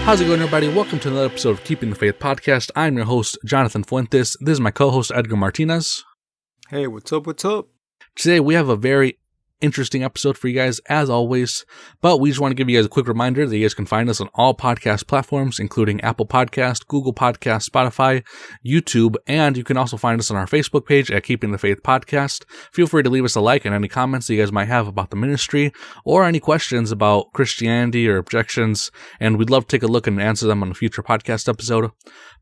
How's it going, everybody? Welcome to another episode of Keeping the Faith podcast. I'm your host, Jonathan Fuentes. This is my co-host, Edgar Martinez. Hey, what's up? What's up? Today, we have a very interesting episode for you guys, as always, but we just want to give you guys a quick reminder that you guys can find us on all podcast platforms, including Apple Podcast, Google Podcast, Spotify, YouTube, and you can also find us on our Facebook page at Keeping the Faith Podcast. Feel free to leave us a like and any comments that you guys might have about the ministry or any questions about Christianity or objections, and we'd love to take a look and answer them on a future podcast episode.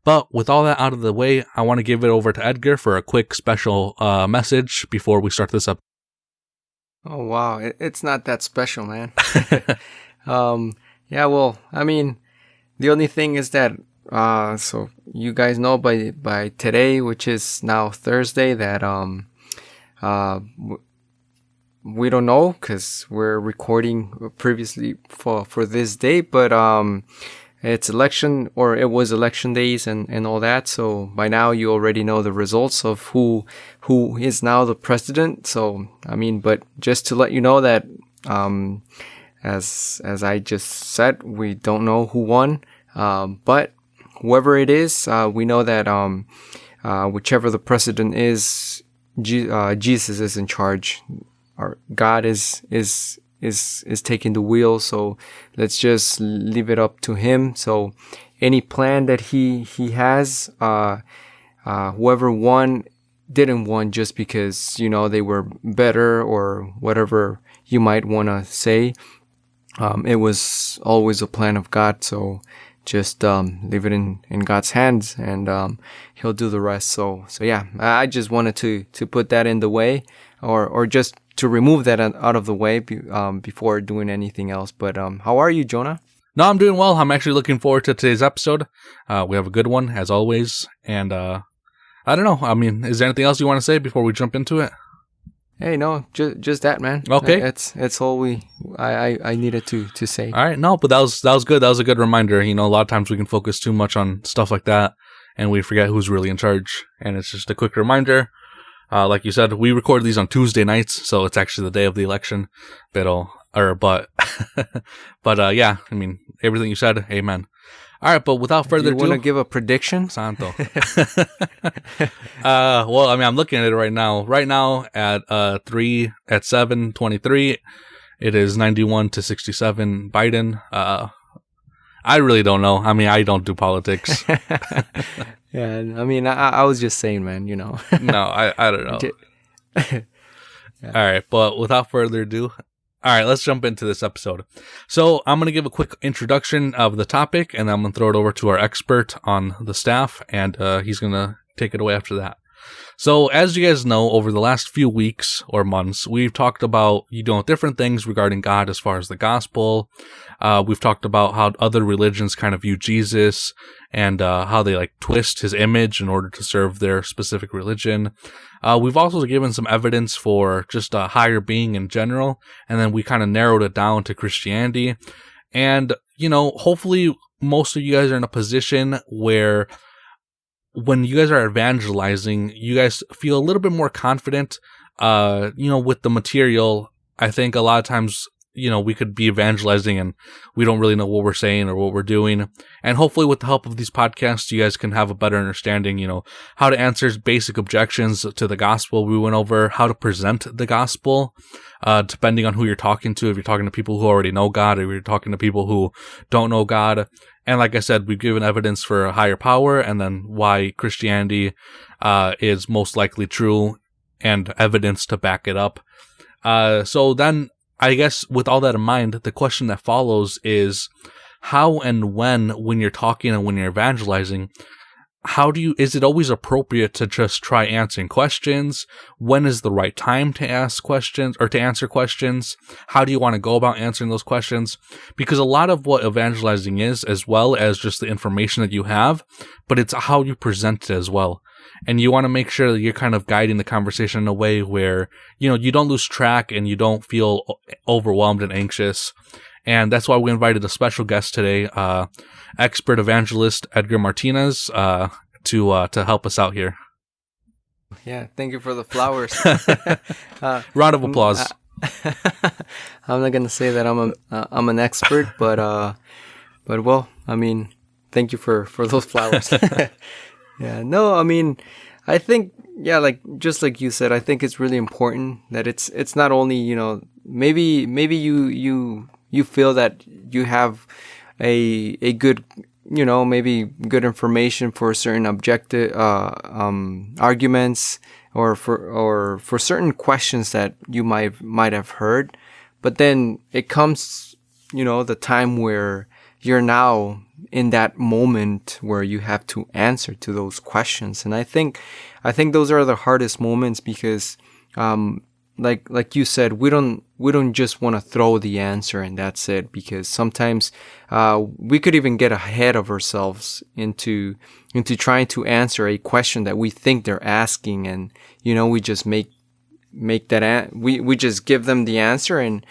But with all that out of the way, I want to give it over to Edgar for a quick special message before we start this up. Oh, wow. It's not that special, man. Yeah, well, I mean, the only thing is that, so you guys know by today, which is now Thursday, that we don't know because we're recording previously for this day, but it's election, or it was election days and all that. So by now you already know the results of who is now the president. So, I mean, but just to let you know that, as I just said, we don't know who won. But whoever it is, we know that, whichever the president is, Jesus is in charge. Our God is taking the wheel, so let's just leave it up to him. So any plan that he has, whoever won didn't won just because, you know, they were better or whatever you might want to say. It was always a plan of God, so just leave it in God's hands, and he'll do the rest. So yeah, I just wanted to put that in the way, or just to remove that out of the way before doing anything else. But how are you, Jonah? No, I'm doing well. I'm actually looking forward to today's episode. We have a good one, as always. And I don't know. I mean, is there anything else you want to say before we jump into it? Hey, no, just that, man. Okay. It's all I needed to say. All right. No, but that was good. That was a good reminder. You know, a lot of times we can focus too much on stuff like that, and we forget who's really in charge. And it's just a quick reminder. Like you said, we record these on Tuesday nights, so it's actually the day of the election. But yeah, I mean, everything you said, amen. All right, but without further ado, you want to give a prediction? Santo. Well, I mean, I'm looking at it right now. Right now at 7:23, it is 91-67 Biden. I really don't know. I mean, I don't do politics. Yeah, I mean, I was just saying, man, you know. No, I don't know. Yeah. All right, but without further ado, all right, let's jump into this episode. So I'm going to give a quick introduction of the topic, and then I'm going to throw it over to our expert on the staff, and he's going to take it away after that. So as you guys know, over the last few weeks or months, we've talked about, you know, different things regarding God as far as the gospel. We've talked about how other religions kind of view Jesus and how they like twist his image in order to serve their specific religion. We've also given some evidence for just a higher being in general, and then we kind of narrowed it down to Christianity. And, you know, hopefully most of you guys are in a position where when you guys are evangelizing, you guys feel a little bit more confident, you know, with the material. I think a lot of times, you know, we could be evangelizing and we don't really know what we're saying or what we're doing. And hopefully with the help of these podcasts, you guys can have a better understanding, you know, how to answer basic objections to the gospel. We went over how to present the gospel, depending on who you're talking to. If you're talking to people who already know God, or if you're talking to people who don't know God. And like I said, we've given evidence for a higher power, and then why Christianity is most likely true, and evidence to back it up. So then, I guess with all that in mind, the question that follows is how and when you're talking and when you're evangelizing, is it always appropriate to just try answering questions? When is the right time to ask questions or to answer questions? How do you want to go about answering those questions? Because a lot of what evangelizing is, as well as just the information that you have, but it's how you present it as well. And you want to make sure that you're kind of guiding the conversation in a way where, you know, you don't lose track and you don't feel overwhelmed and anxious. And that's why we invited a special guest today, expert evangelist Edgar Martinez, to help us out here. Yeah, thank you for the flowers. Round of applause. I'm not gonna say that I'm an expert, but But well, I mean, thank you for those flowers. Yeah, no, I mean, I think, yeah, like, just like you said, I think it's really important that it's not only, you know, maybe you feel that you have a good, you know, maybe good information for certain objective arguments, or for certain questions that you might have heard, but then it comes, you know, the time where you're now in that moment where you have to answer to those questions. And I think those are the hardest moments, because like you said, we don't just want to throw the answer and that's it, because sometimes we could even get ahead of ourselves into trying to answer a question that we think they're asking, and you know, we just make that we just give them the answer, and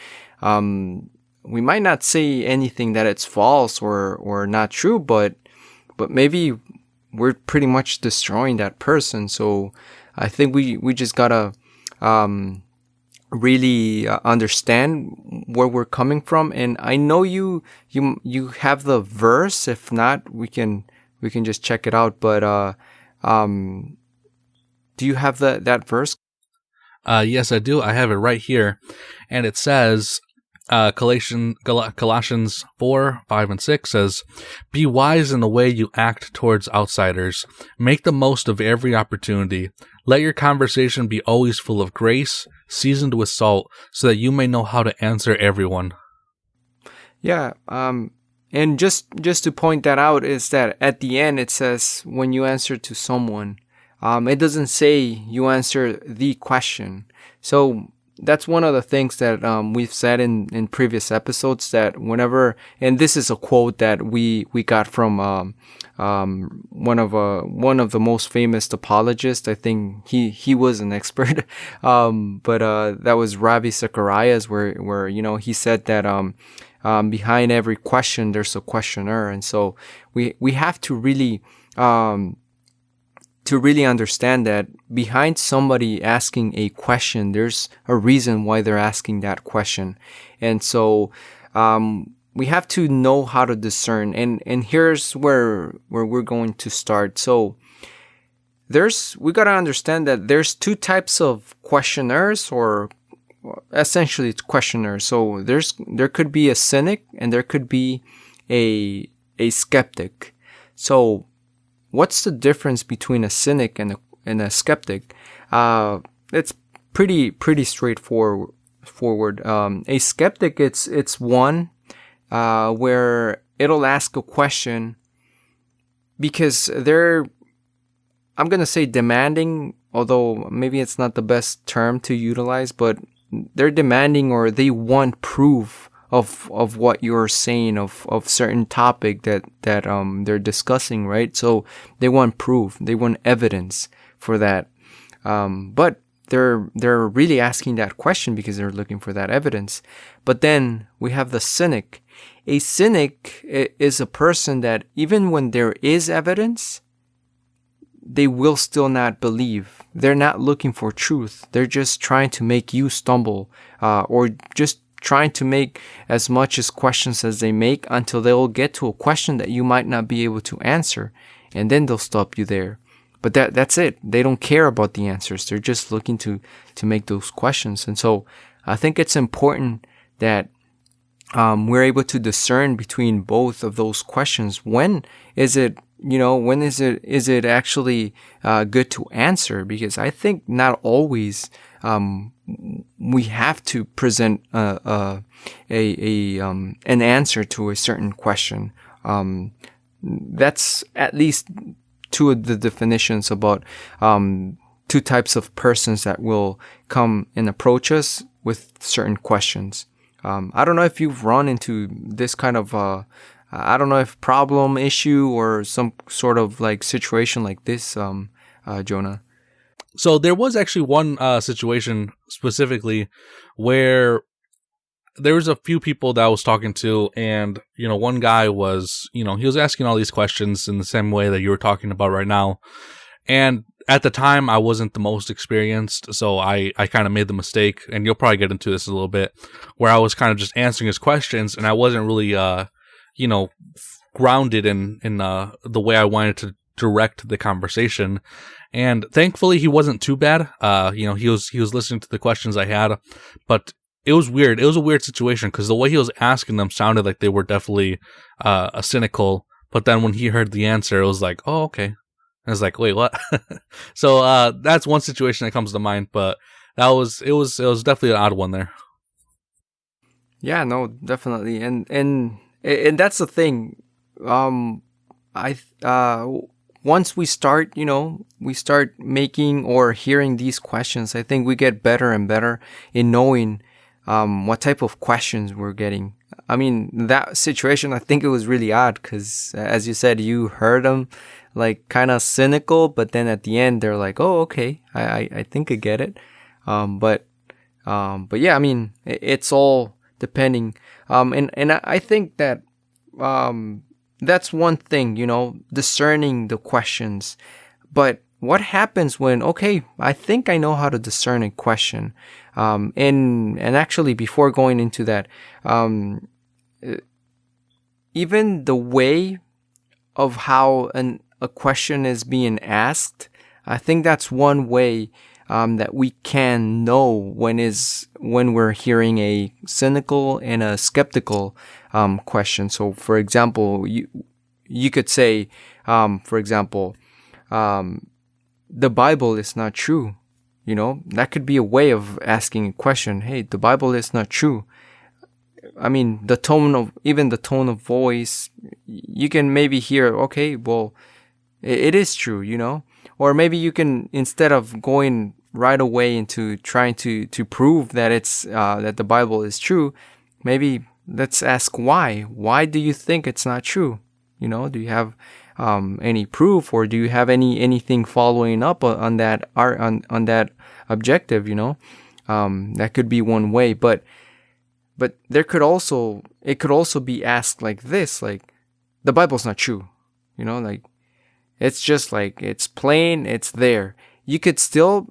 we might not say anything that it's false or not true, but maybe we're pretty much destroying that person. So I think we just gotta really understand where we're coming from. And I know you have the verse. If not, we can just check it out. But do you have that verse? Yes, I do. I have it right here, and it says, Colossians 4, 5, and 6 says, "Be wise in the way you act towards outsiders. Make the most of every opportunity. Let your conversation be always full of grace, seasoned with salt, so that you may know how to answer everyone." Yeah. And just to point that out is that at the end it says when you answer to someone, it doesn't say you answer the question. So that's one of the things that we've said in previous episodes, that whenever, and this is a quote that we got from one of the most famous apologists. I think he was an expert, but that was Ravi Zacharias, where you know, he said that behind every question there's a questioner, and so we have to really understand that behind somebody asking a question, there's a reason why they're asking that question. And so we have to know how to discern. And here's where we're going to start. So we got to understand that there's two types of questioners, or essentially it's questioners. So there could be a cynic and there could be a skeptic. So what's the difference between a cynic and a skeptic? It's pretty straightforward. A skeptic, it's one where it'll ask a question because they're, I'm gonna say, demanding, although maybe it's not the best term to utilize, but they're demanding, or they want proof of what you're saying, of certain topic that they're discussing, right? So they want proof, they want evidence for that. But they're really asking that question because they're looking for that evidence. But then we have the cynic. A cynic is a person that even when there is evidence, they will still not believe. They're not looking for truth. They're just trying to make you stumble, or just trying to make as much as questions as they make until they'll get to a question that you might not be able to answer, and then they'll stop you there. But that's it. They don't care about the answers. They're just looking to make those questions. And so I think it's important that we're able to discern between both of those questions. When is it actually good to answer? Because I think not always we have to present an answer to a certain question. That's at least two of the definitions about two types of persons that will come and approach us with certain questions. I don't know if you've run into this kind of I don't know if problem, issue, or some sort of like situation like this, Jonah. So there was actually one situation specifically where there was a few people that I was talking to, and, you know, one guy was, you know, he was asking all these questions in the same way that you were talking about right now. And at the time, I wasn't the most experienced, so I kind of made the mistake, and you'll probably get into this a little bit, where I was kind of just answering his questions, and I wasn't really, grounded in the way I wanted to direct the conversation. And thankfully he wasn't too bad. He was listening to the questions I had, but it was weird. It was a weird situation because the way he was asking them sounded like they were definitely a cynical. But then when he heard the answer, it was like, oh, okay. I was like, wait, what? So that's one situation that comes to mind. But it was definitely an odd one there. Yeah, no, definitely, and that's the thing. Once we start making or hearing these questions, I think we get better and better in knowing what type of questions we're getting. I mean, that situation, I think it was really odd because, as you said, you heard them like kind of cynical, but then at the end they're like, "Oh, okay, I think I get it." But yeah, I mean, it's all depending. And I think that that's one thing, discerning the questions. But what happens when, okay, I think I know how to discern a question. And actually, before going into that, even the way of how a question is being asked, I think that's one way that we can know when we're hearing a cynical and a skeptical question. So, for example, you could say, for example, the Bible is not true. That could be a way of asking a question. Hey, the Bible is not true. I mean, the tone of voice, you can maybe hear, okay, well, it is true, or maybe you can, instead of going right away into trying to prove that it's that the Bible is true, maybe let's ask why. Why do you think it's not true? Do you have any proof, or do you have anything following up on that on that objective? That could be one way, but it could also be asked like this, like, the Bible's not true, like, it's just like, it's plain, it's there. You could still,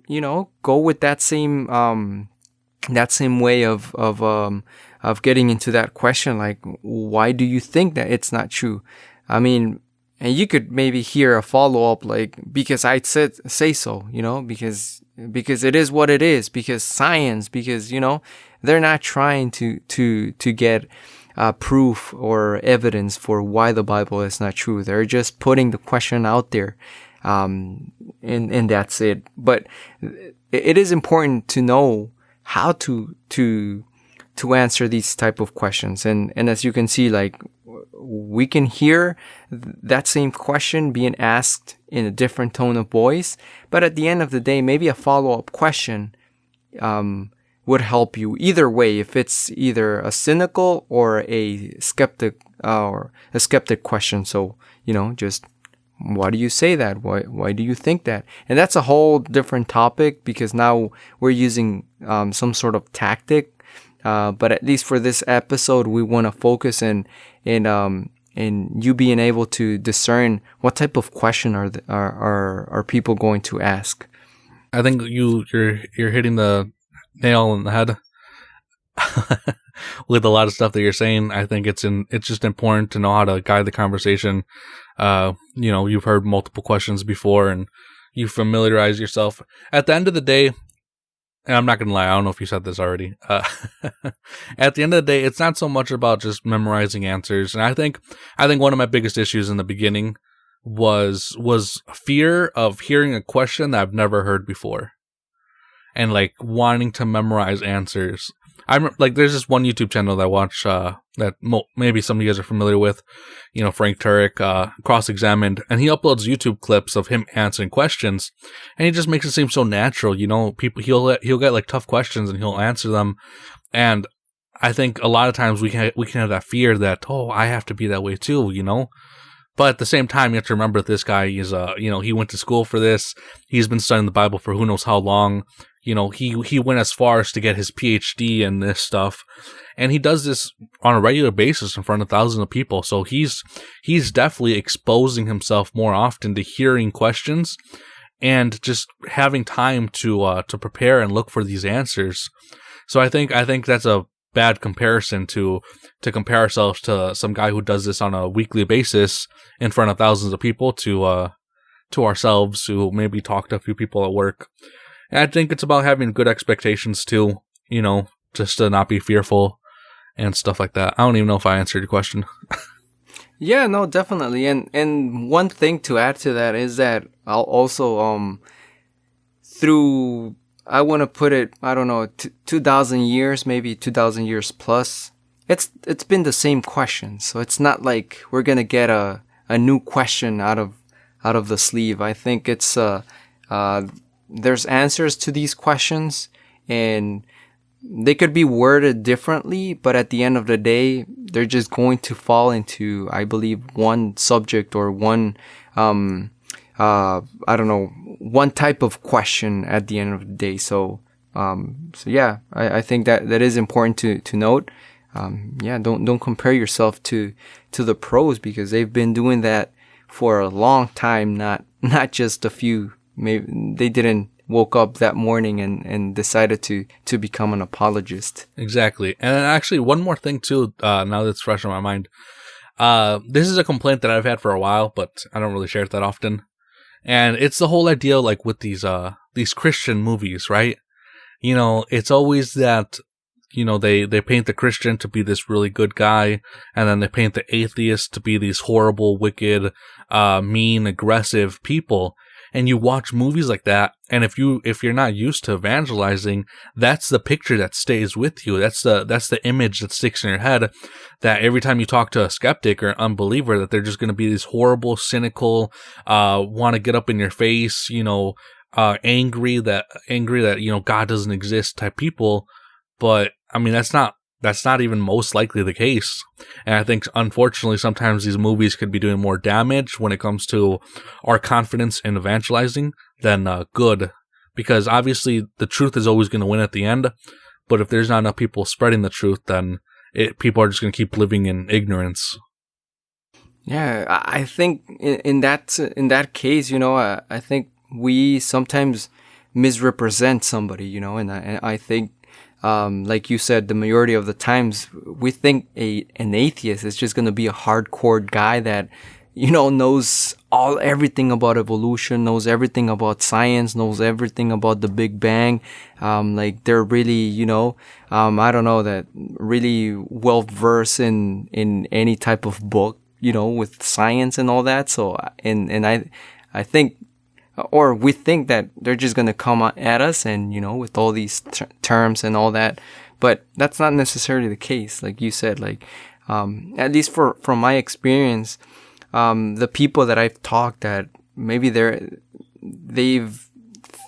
go with that same way of getting into that question, like, why do you think that it's not true? I mean, and you could maybe hear a follow-up, like, because I say so, because it is what it is, because science, because, they're not trying to get proof or evidence for why the Bible is not true. They're just putting the question out there, and that's it. But it is important to know how to answer these type of questions. And as you can see, like, we can hear that same question being asked in a different tone of voice, but at the end of the day, maybe a follow-up question would help you either way, if it's either a cynical or a skeptic question. So, just, why do you say that? Why do you think that? And that's a whole different topic, because now we're using some sort of tactic. But at least for this episode, we want to focus in you being able to discern what type of question are people going to ask. I think you're hitting the nail on the head with a lot of stuff that you're saying. I think it's just important to know how to guide the conversation. You've heard multiple questions before, and you familiarize yourself. At the end of the day, and I'm not going to lie, I don't know if you said this already. At the end of the day, it's not so much about just memorizing answers. And I think one of my biggest issues in the beginning was fear of hearing a question that I've never heard before, and like wanting to memorize answers. I'm like, there's this one YouTube channel that I watch that maybe some of you guys are familiar with, Frank Turek, Cross-Examined, and he uploads YouTube clips of him answering questions, and he just makes it seem so natural. People, he'll get like tough questions and he'll answer them, and I think a lot of times we can have that fear that, oh, I have to be that way too, But at the same time, you have to remember that this guy is, he went to school for this. He's been studying the Bible for who knows how long. He went as far as to get his PhD in this stuff, and he does this on a regular basis in front of thousands of people. So he's definitely exposing himself more often to hearing questions and just having time to prepare and look for these answers. So I think that's a bad comparison to compare ourselves to some guy who does this on a weekly basis in front of thousands of people to ourselves who maybe talk to a few people at work. And I think it's about having good expectations too, you know, just to not be fearful and stuff like that. I don't even know if I answered your question. Yeah, no, definitely. And one thing to add to that is that I'll also through, I want to put it, I don't know, 2,000 years, maybe 2,000 years plus, it's been the same question. So it's not like we're going to get a new question out of the sleeve. I think it's there's answers to these questions, and they could be worded differently, but at the end of the day, they're just going to fall into, I believe, one subject or one, I don't know, one type of question at the end of the day. So yeah, I think that is important to note. Yeah, don't compare yourself to the pros, because they've been doing that for a long time, not just a few. Maybe they didn't woke up that morning and decided to become an apologist. Exactly. And actually, one more thing too, now that's fresh on my mind. This is a complaint that I've had for a while, but I don't really share it that often. And it's the whole idea, like with these Christian movies, right? You know, it's always that, you know, they paint the Christian to be this really good guy, and then they paint the atheist to be these horrible, wicked, mean, aggressive people. And you watch movies like that, and if you're not used to evangelizing, that's the picture that stays with you. That's the image that sticks in your head, that every time you talk to a skeptic or an unbeliever, that they're just going to be these horrible, cynical, want to get up in your face, you know, angry that, you know, God doesn't exist type people. But I mean, that's not even most likely the case. And I think, unfortunately, sometimes these movies could be doing more damage when it comes to our confidence in evangelizing than good. Because obviously the truth is always going to win at the end. But if there's not enough people spreading the truth, then people are just going to keep living in ignorance. Yeah, I think in that case, you know, I think we sometimes misrepresent somebody, you know, and I think, like you said, the majority of the times we think an atheist is just going to be a hardcore guy that, you know, knows everything about evolution, knows everything about science, knows everything about the Big Bang. Like they're really, you know, I don't know, that really well versed in any type of book, you know, with science and all that. So, and I think, or we think that they're just going to come at us and, you know, with all these terms and all that. But that's not necessarily the case. Like you said, like, at least from my experience, the people that I've talked that maybe they've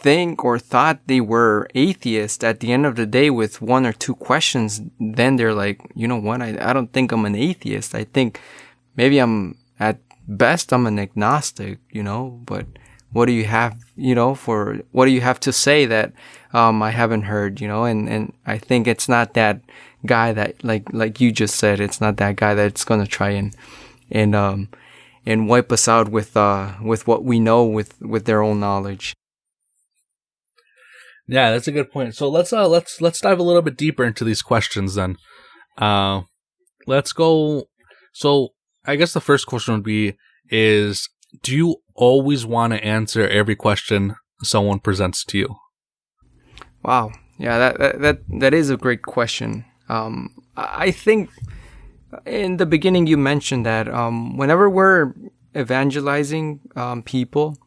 think or thought they were atheists, at the end of the day with one or two questions, then they're like, you know what, I don't think I'm an atheist. I think maybe at best I'm an agnostic, you know, but what do you have, you know, what do you have to say that I haven't heard, you know? And I think it's not that guy that, like you just said, it's not that guy that's gonna try and wipe us out with what we know with their own knowledge. Yeah, that's a good point. So let's dive a little bit deeper into these questions then. Let's go. So I guess the first question would be is, do you always want to answer every question someone presents to you? Wow. Yeah, that is a great question. I think in the beginning you mentioned that whenever we're evangelizing people,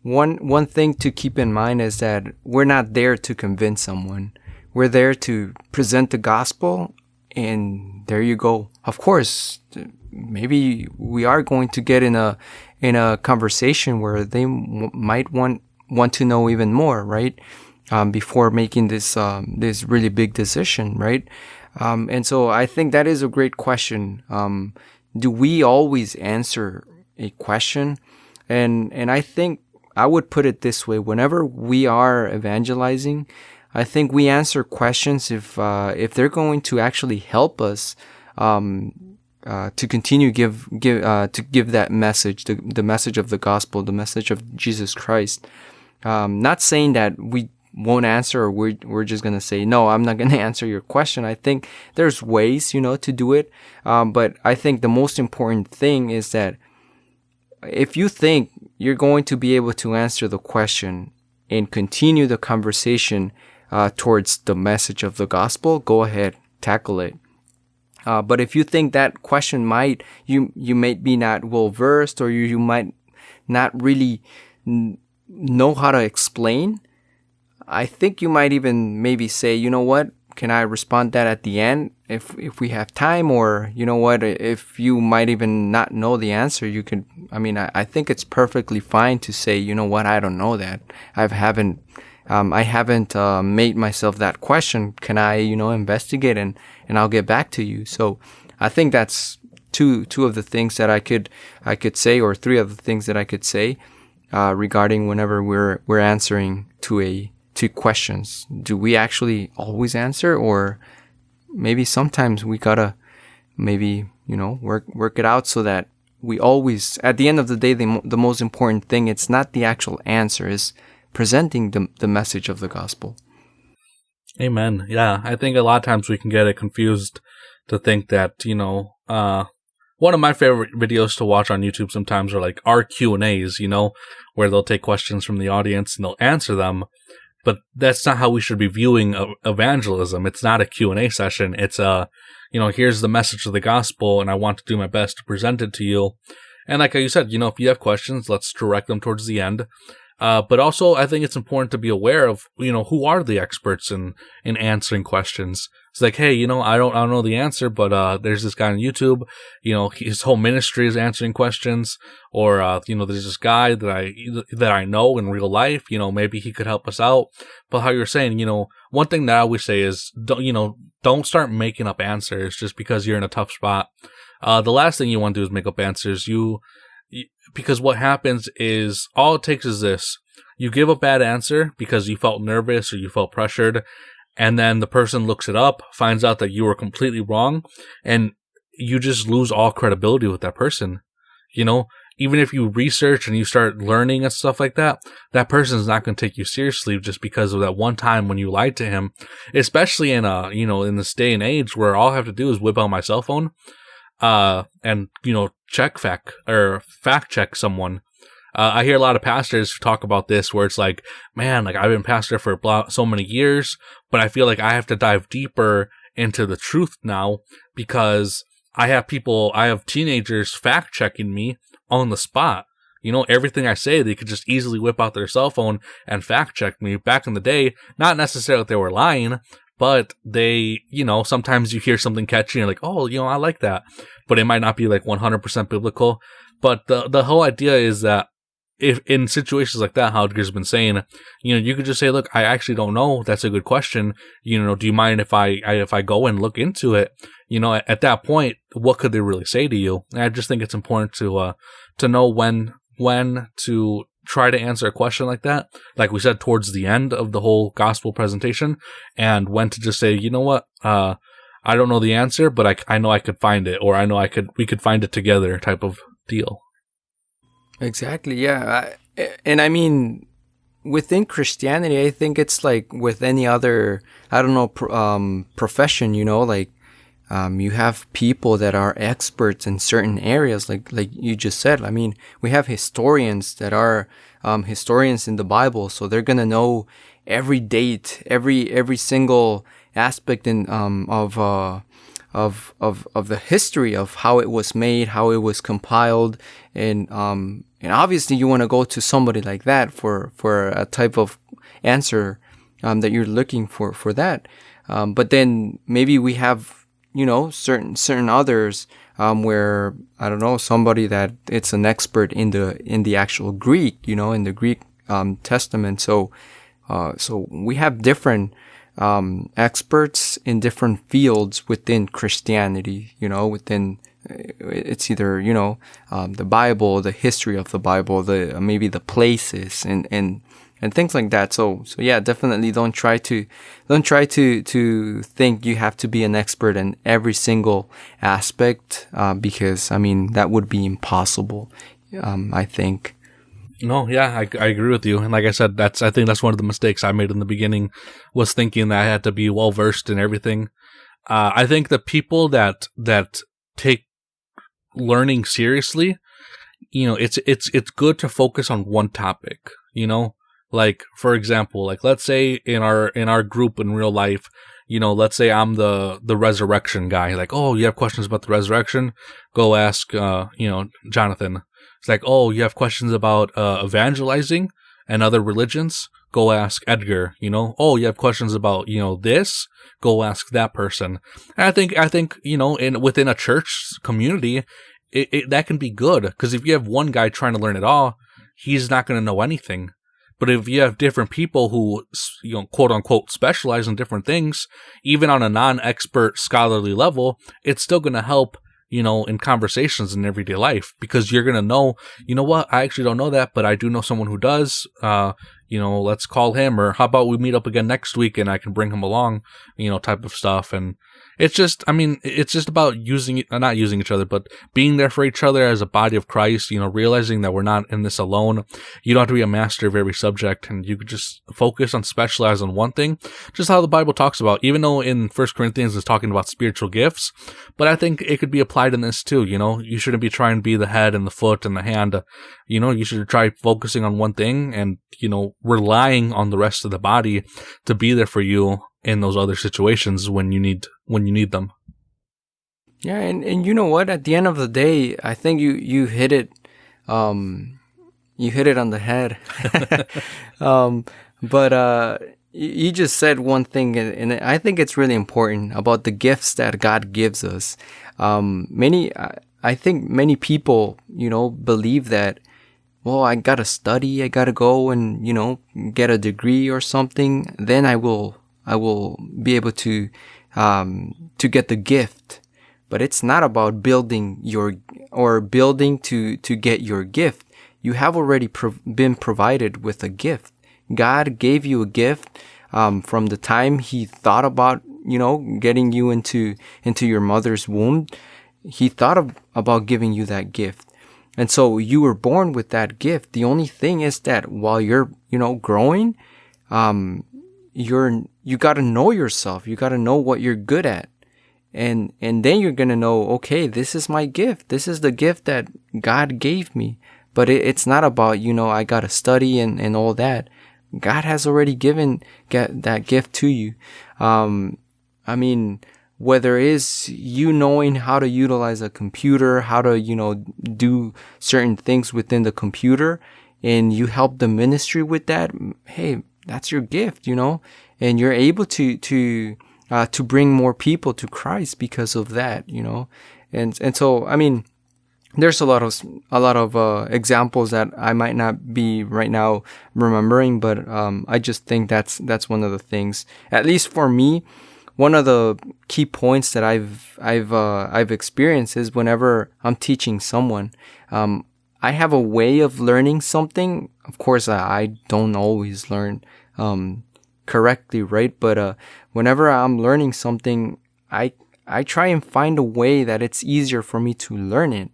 one thing to keep in mind is that we're not there to convince someone. We're there to present the gospel, and there you go. Of course, maybe we are going to get in a conversation where they might want to know even more, right? Before making this really big decision, right? And so I think that is a great question. Do we always answer a question? And I think I would put it this way: whenever we are evangelizing, I think we answer questions if they're going to actually help us to continue to give that message, the message of the gospel, the message of Jesus Christ. Not saying that we won't answer, or we're just gonna say no, I'm not gonna answer your question. I think there's ways, to do it. But I think the most important thing is that if you think you're going to be able to answer the question and continue the conversation towards the message of the gospel, go ahead, tackle it. But if you think that question you might be not well versed, or you might not really know how to explain, I think you might even maybe say, you know what, can I respond that at the end if we have time? Or, you know what, if you might even not know the answer, you could, I think it's perfectly fine to say, you know what, I don't know that. I haven't made myself that question. Can I, investigate and I'll get back to you. So I think that's two of the things that I could say, or three of the things that I could say regarding whenever we're answering to questions. Do we actually always answer, or maybe sometimes we gotta work it out so that we always, at the end of the day, the most important thing, it's not the actual answer, is presenting the message of the gospel. Amen. Yeah, I think a lot of times we can get it confused to think that, one of my favorite videos to watch on YouTube sometimes are like our Q&As, where they'll take questions from the audience and they'll answer them. But that's not how we should be viewing evangelism. It's not a Q&A session. It's here's the message of the gospel, and I want to do my best to present it to you. And like you said, if you have questions, let's direct them towards the end. But also, I think it's important to be aware of, who are the experts in answering questions. It's like, hey, I don't know the answer, but there's this guy on YouTube, his whole ministry is answering questions. Or there's this guy that I know in real life, maybe he could help us out. But how you're saying, one thing that I always say is, don't start making up answers just because you're in a tough spot. The last thing you want to do is make up answers. Because what happens is, all it takes is this. You give a bad answer because you felt nervous or you felt pressured, and then the person looks it up, finds out that you were completely wrong, and you just lose all credibility with that person. Even if you research and you start learning and stuff like that, that person's not going to take you seriously just because of that one time when you lied to him. Especially in in this day and age where all I have to do is whip out my cell phone and fact check someone. I hear a lot of pastors talk about this, where it's like, man, like I've been pastor for so many years, but I feel like I have to dive deeper into the truth now because I have teenagers fact checking me on the spot. Everything I say, they could just easily whip out their cell phone and fact check me. Back in the day, not necessarily that they were lying, but they, sometimes you hear something catchy and you're like, oh, I like that. But it might not be like 100% biblical. But the whole idea is that if in situations like that, how Edgar's been saying, you could just say, look, I actually don't know. That's a good question. Do you mind if I go and look into it? At that point, what could they really say to you? And I just think it's important to know when to try to answer a question like that, like we said, towards the end of the whole gospel presentation, and when to just say, you know what, I don't know the answer, but I know I could find it, or I know we could find it together type of deal. Exactly, yeah. And within Christianity, I think it's like with any other, profession, you have people that are experts in certain areas, like you just said. We have historians that are historians in the Bible, so they're gonna know every date, every single aspect of the history of how it was made, how it was compiled, and obviously you want to go to somebody like that for a type of answer that you're looking for that. But then maybe we have certain others where somebody that it's an expert in the actual Greek, in the Greek Testament. So we have different experts in different fields within Christianity, within, it's either, the Bible, the history of the Bible, maybe the places and things like that. So yeah, definitely don't try to think you have to be an expert in every single aspect, because that would be impossible, I think. No, yeah, I agree with you. And like I said, I think that's one of the mistakes I made in the beginning, was thinking that I had to be well versed in everything. I think the people that take learning seriously, it's good to focus on one topic. Like, for example, like, let's say in our group in real life, let's say I'm the resurrection guy. Like, oh, you have questions about the resurrection? Go ask, Jonathan. It's like, oh, you have questions about evangelizing and other religions? Go ask Edgar. Oh, you have questions about this? Go ask that person. And I think within a church community, that can be good, because if you have one guy trying to learn it all, he's not going to know anything. But if you have different people who, quote unquote, specialize in different things, even on a non-expert scholarly level, it's still going to help, in conversations in everyday life, because you're going to know, what, I actually don't know that, but I do know someone who does. Let's call him, or how about we meet up again next week and I can bring him along, type of stuff. And it's just about not using each other, but being there for each other as a body of Christ, realizing that we're not in this alone. You don't have to be a master of every subject, and you could just focus on specialize on one thing, just how the Bible talks about, even though in 1 Corinthians it's talking about spiritual gifts, but I think it could be applied in this too. You shouldn't be trying to be the head and the foot and the hand. You should try focusing on one thing and, relying on the rest of the body to be there for you in those other situations when you need them. Yeah, and you know what? At the end of the day, I think you hit it. You hit it on the head. But you just said one thing, and I think it's really important about the gifts that God gives us. I think many people, believe that, well, I gotta study, I gotta go and, get a degree or something, then I will be able to get the gift. But it's not about building to get your gift. You have already been provided with a gift. God gave you a gift from the time He thought about, getting you into your mother's womb. He thought about giving you that gift. And so you were born with that gift. The only thing is that while you're, growing, you got to know yourself. You got to know what you're good at. And then you're going to know, okay, this is my gift. This is the gift that God gave me. But it's not about, I got to study and all that. God has already given that gift to you. Whether it is you knowing how to utilize a computer, how to, do certain things within the computer, and you help the ministry with that, hey, that's your gift, and you're able to bring more people to Christ because of that, and so, there's a lot of examples that I might not be right now remembering, but I just think that's one of the things, at least for me. One of the key points that I've experienced is whenever I'm teaching someone, I have a way of learning something. Of course, I don't always learn correctly, right? But whenever I'm learning something, I try and find a way that it's easier for me to learn it.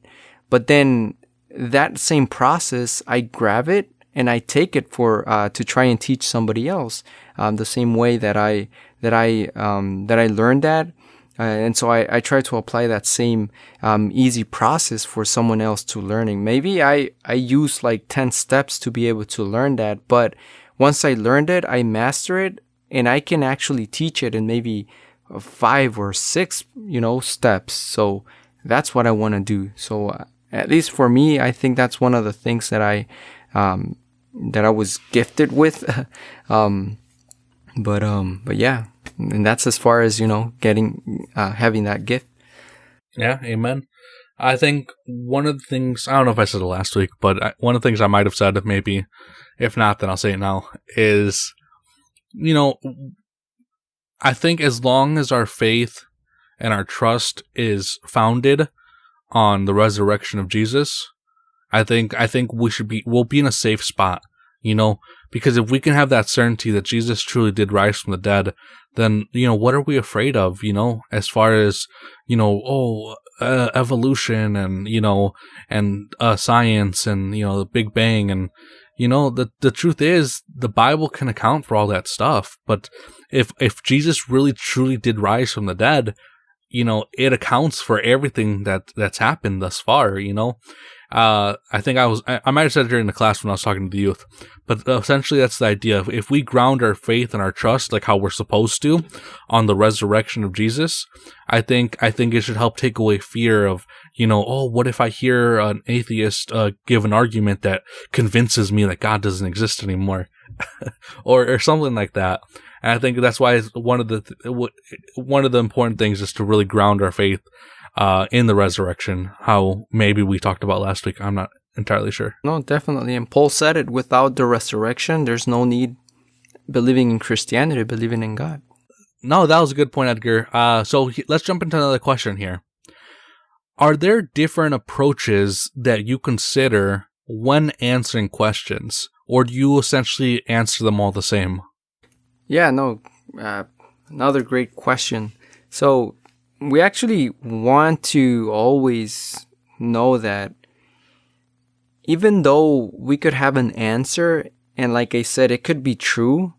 But then that same process, I grab it and I take it to try and teach somebody else the same way that I learned that, and so I try to apply that same easy process for someone else to learning. Maybe I use like 10 steps to be able to learn that, but once I learned it, I master it, and I can actually teach it in maybe 5 or 6 steps. So that's what I want to do. So at least for me, I think that's one of the things that I was gifted with. But yeah, and that's as far as, getting, having that gift. Yeah. Amen. I think one of the things, I don't know if I said it last week, but one of the things I might have said, maybe, if not, then I'll say it now, is, I think as long as our faith and our trust is founded on the resurrection of Jesus, I think we'll be in a safe spot, because if we can have that certainty that Jesus truly did rise from the dead, then, what are we afraid of, as far as, evolution and, and science and, the Big Bang. And, the truth is the Bible can account for all that stuff. But if Jesus really truly did rise from the dead, it accounts for everything that's happened thus far, I think I might have said it during the class when I was talking to the youth, but essentially that's the idea. If we ground our faith and our trust, like how we're supposed to, on the resurrection of Jesus, I think it should help take away fear of, what if I hear an atheist give an argument that convinces me that God doesn't exist anymore, or something like that. And I think that's why it's one of the important things is to really ground our faith in the resurrection, how maybe we talked about last week. I'm not entirely sure. No, definitely. And Paul said it, without the resurrection, there's no need believing in Christianity, believing in God. No, that was a good point, Edgar. So let's jump into another question here. Are there different approaches that you consider when answering questions, or do you essentially answer them all the same? Yeah, no, another great question. So we actually want to always know that even though we could have an answer, and like I said, it could be true,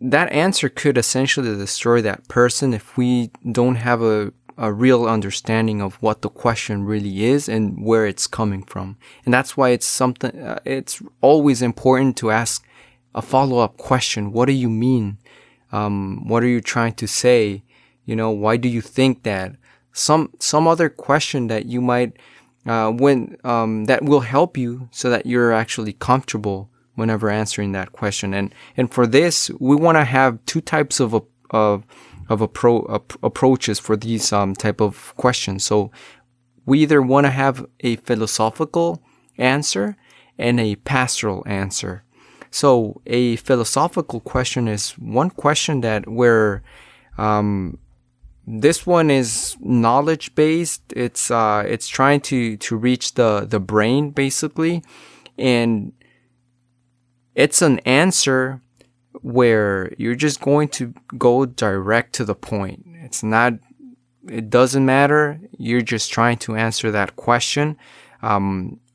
that answer could essentially destroy that person if we don't have a real understanding of what the question really is and where it's coming from. And that's why it's always important to ask a follow-up question. What do you mean? What are you trying to say? Why do you think that? Some other question that you might, that will help you so that you're actually comfortable whenever answering that question. And for this, we want to have two types of approaches for these type of questions. So we either want to have a philosophical answer and a pastoral answer. So a philosophical question is one question where this one is knowledge based. It's trying to reach the brain basically, and it's an answer where you're just going to go direct to the point. It doesn't matter. You're just trying to answer that question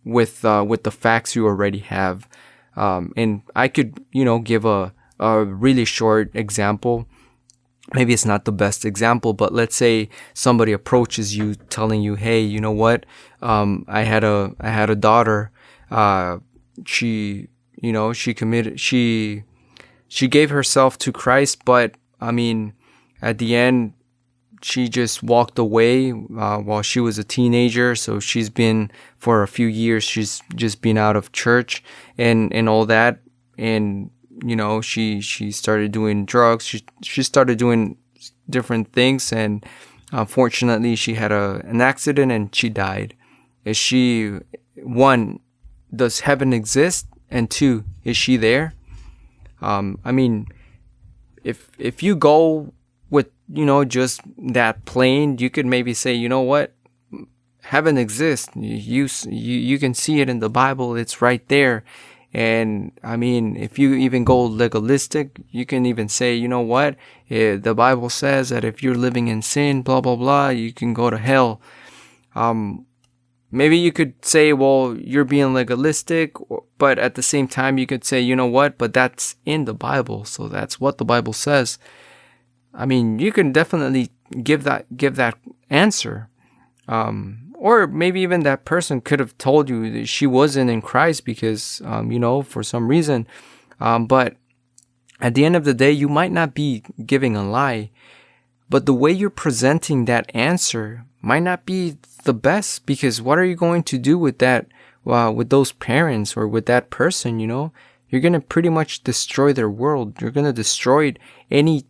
with the facts you already have. And I could, give a really short example. Maybe it's not the best example, but let's say somebody approaches you telling you, hey, you know what? I had a daughter. She gave herself to Christ, but I mean, at the end, she just walked away while she was a teenager. So she's been, for a few years, she's just been out of church and all that. And, she started doing drugs. She started doing different things. And unfortunately, she had an accident and she died. One, does heaven exist? And two, is she there? I mean, if you go with, just that plain, you could maybe say, you know what? Heaven exists. You can see it in the Bible. It's right there. And I mean, if you even go legalistic, you can even say, you know what? The Bible says that if you're living in sin, blah, blah, blah, you can go to hell. Maybe you could say, well, you're being legalistic, but at the same time, you could say, you know what? But that's in the Bible. So that's what the Bible says. I mean, you can definitely give that answer. Or maybe even that person could have told you that she wasn't in Christ because, for some reason. But at the end of the day, you might not be giving a lie, but the way you're presenting that answer might not be the best, because what are you going to do with that, with those parents or with that person? You're going to pretty much destroy their world. You're going to destroy any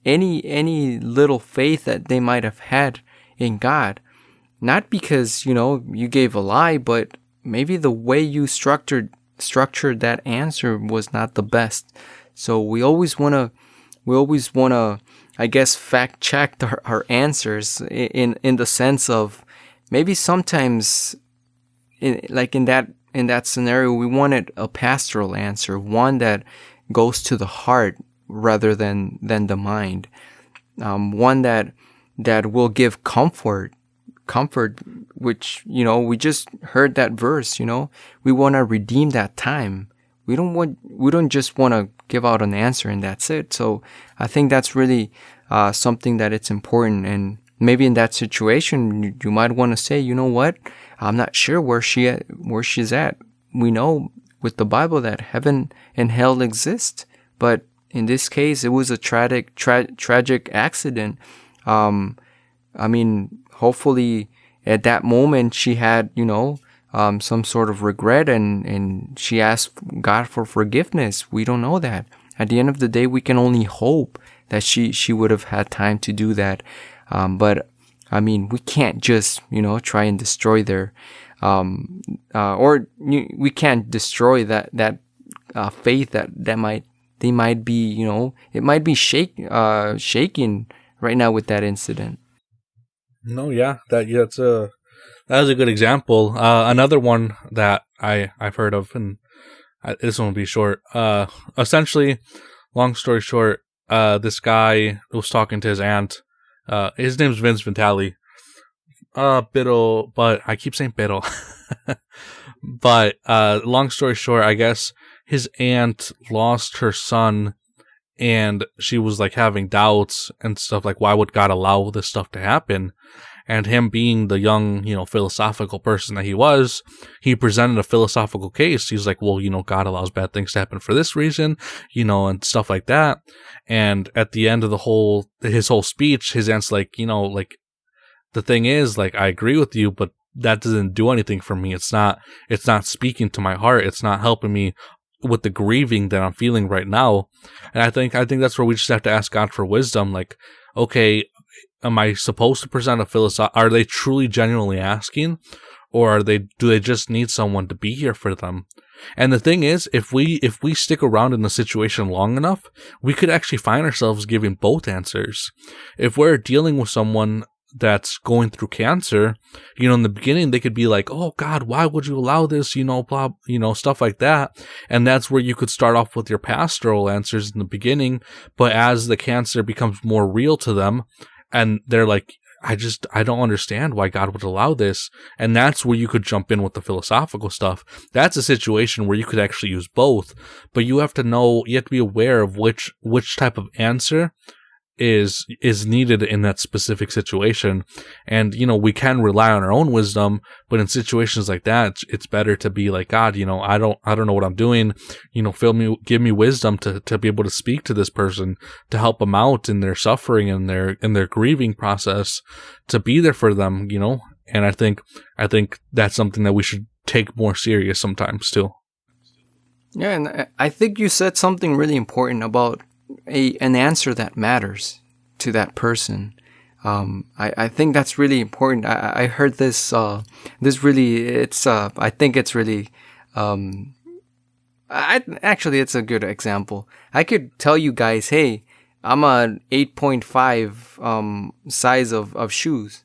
little faith that they might have had in God. Not because, you gave a lie, but maybe the way you structured that answer was not the best. So we always want to, I guess, fact check our answers in the sense of maybe sometimes in that scenario, we wanted a pastoral answer, one that goes to the heart rather than the mind, one that will give comfort comfort, which, we just heard that verse, we want to redeem that time. We don't just want to give out an answer and that's it. So I think that's really something that it's important. And maybe in that situation, you might want to say, you know what? I'm not sure where she's at. We know with the Bible that heaven and hell exist, but in this case, it was a tragic accident. Hopefully at that moment she had, some sort of regret and she asked God for forgiveness. We don't know that. At the end of the day, we can only hope that she would have had time to do that. But we can't just, try and destroy their, we can't destroy that faith that they might be, it might be shaken right now with that incident. No, yeah, that is a good example. Another one that I've heard of, and this one will be short. Essentially, long story short, this guy was talking to his aunt. His name's Vince Vitale. Pero, but I keep saying pero. But long story short, I guess his aunt lost her son, and she was like having doubts and stuff like, why would God allow this stuff to happen? And him being the young, philosophical person that he was, he presented a philosophical case. He's like, well, God allows bad things to happen for this reason, and stuff like that. And at the end of his whole speech, his aunt's like, the thing is, like, I agree with you, but that doesn't do anything for me. It's not speaking to my heart. It's not helping me with the grieving that I'm feeling right now. And I think that's where we just have to ask God for wisdom. Like, okay, am I supposed to present a philosophy? Are they truly genuinely asking, or do they just need someone to be here for them? And the thing is, if we stick around in the situation long enough, we could actually find ourselves giving both answers. If we're dealing with someone that's going through cancer, in the beginning they could be like, oh God, why would you allow this, blah, stuff like that. And that's where you could start off with your pastoral answers in the beginning. But as the cancer becomes more real to them, and they're like, I don't understand why God would allow this. And that's where you could jump in with the philosophical stuff. That's a situation where you could actually use both. But you have to be aware of which type of answer is needed in that specific situation. And we can rely on our own wisdom, but in situations like that, it's better to be like, God, I don't know what I'm doing, give me wisdom to be able to speak to this person, to help them out in their suffering and their grieving process, to be there for them, and I think that's something that we should take more serious sometimes too. Yeah, and I think you said something really important about an answer that matters to that person. I think that's really important. I heard this. I think it's really. It's a good example. I could tell you guys, hey, I'm a 8.5 size of shoes.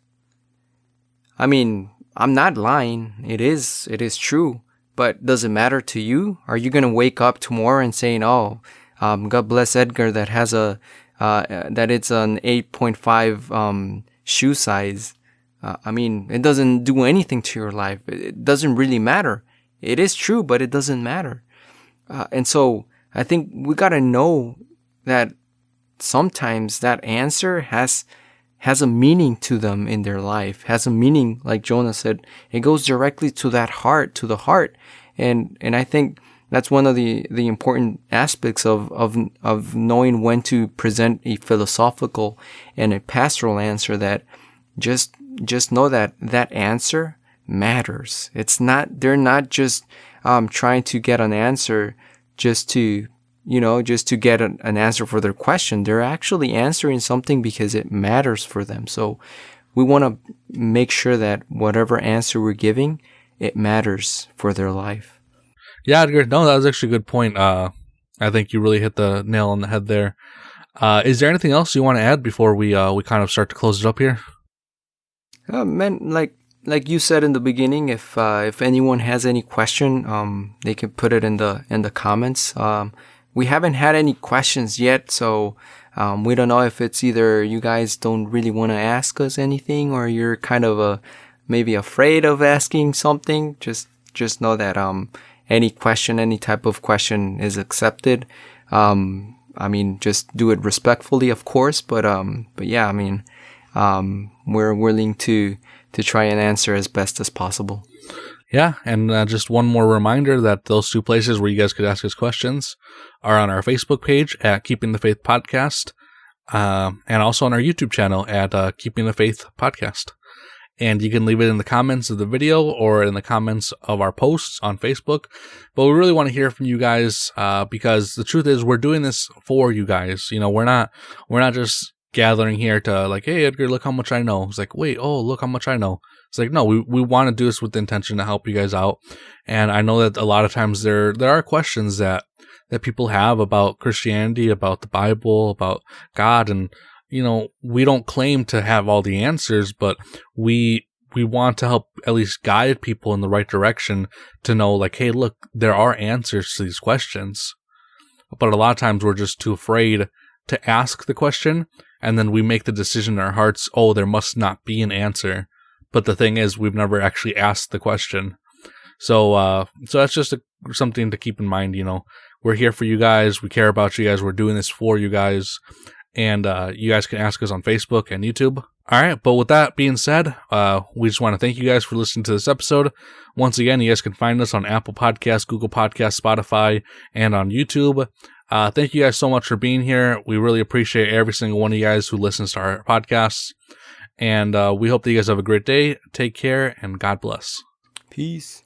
I'm not lying. It is true. But does it matter to you? Are you gonna wake up tomorrow and saying, oh, God bless Edgar that has that it's an 8.5 shoe size. It doesn't do anything to your life. It doesn't really matter. It is true, but it doesn't matter. And so I think we gotta know that sometimes that answer has a meaning to them in their life, has a meaning, like Jonah said, it goes directly to that heart, to the heart. And I think that's one of the important aspects of knowing when to present a philosophical and a pastoral answer, that just know that answer matters. They're not just trying to get an answer just to get an answer for their question. They're actually answering something because it matters for them. So we want to make sure that whatever answer we're giving, it matters for their life. Yeah, Edgar, no, that was actually a good point. I think you really hit the nail on the head there. Is there anything else you want to add before we kind of start to close it up here? Man, like you said in the beginning, if anyone has any question, they can put it in the comments. We haven't had any questions yet, so We don't know if it's either you guys don't really want to ask us anything, or you're kind of maybe afraid of asking something. Just know that any type of question is accepted. I mean, just do it respectfully, of course, but yeah, I mean, we're willing to try and answer as best as possible. Yeah, and just one more reminder that those two places where you guys could ask us questions are on our Facebook page at Keeping the Faith Podcast, and also on our YouTube channel at Keeping the Faith Podcast. And you can leave it in the comments of the video or in the comments of our posts on Facebook. But we really want to hear from you guys, because the truth is we're doing this for you guys. You know, we're not just gathering here to like, hey, Edgar, look how much I know. It's like, wait, oh, look how much I know. It's like, no, we want to do this with the intention to help you guys out. And I know that a lot of times there are questions that people have about Christianity, about the Bible, about God, and you know, we don't claim to have all the answers, but we want to help at least guide people in the right direction to know, like, hey, look, there are answers to these questions. But a lot of times we're just too afraid to ask the question, and then we make the decision in our hearts, oh, there must not be an answer. But the thing is, we've never actually asked the question. So that's just something to keep in mind. You know, we're here for you guys. We care about you guys. We're doing this for you guys. And you guys can ask us on Facebook and YouTube. All right, but with that being said, we just want to thank you guys for listening to this episode. Once again, you guys can find us on Apple Podcasts, Google Podcasts, Spotify, and on YouTube. Thank you guys so much for being here. We really appreciate every single one of you guys who listens to our podcasts. And we hope that you guys have a great day. Take care, and God bless. Peace.